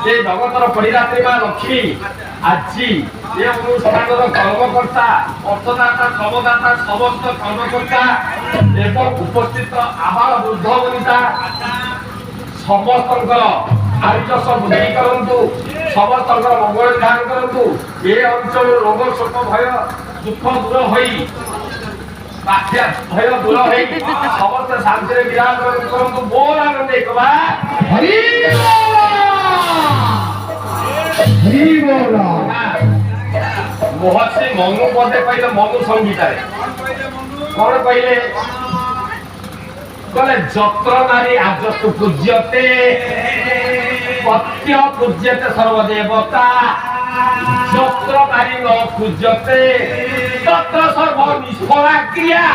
ଏ ଜଗତର ପରିରାତ୍ରୀ ମା ଲକ୍ଷ୍ମୀ ଆଜି ଏ ଅନୁଷ୍ଠାନର କର୍ମକର୍ତ୍ତା ଅର୍ଥଦାତା ଶ୍ରମଦାତା ସମସ୍ତ କର୍ମକର୍ତ୍ତା ଏବଂ ଉପସ୍ଥିତ ଆବାଳ ବୃଦ୍ଧ ବନିତା ସମସ୍ତଙ୍କର ଆୟୁଷ ବୃଦ୍ଧି କରନ୍ତୁ, ସମସ୍ତଙ୍କର ମଙ୍ଗଳ ଧ୍ୟାନ କରନ୍ତୁ। ଏ ଅଞ୍ଚଳରୁ ରୋଗ ଶୋକ ଭୟ ଦୁଃଖ ଦୂର ହୋଇ ବାତ୍ୟା ଭୟ ଦୂର ହୋଇ ସମସ୍ତେ ଶାନ୍ତିରେ ବିରାଜ କରନ୍ତୁ। ମୋର ଆନନ୍ଦ କବା ମହର୍ଷି ମନୁ ପଦେ କହିଲେ ମନୁ ସଂଗୀତାରେ କଣ କହିଲେ? କହିଲେ ଯତ୍ର ନାରୀ ଆଜତୁ ପୂଜ୍ୟତେ ପତ୍ୟ ପୂଜ୍ୟତେ ସର୍ବଦେବତା ଯତ୍ର ନାରୀ ନ ପୂଜ୍ୟତେ ତତ୍ର ସର୍ବ ନିଷ୍ଫଳା କ୍ରିୟା।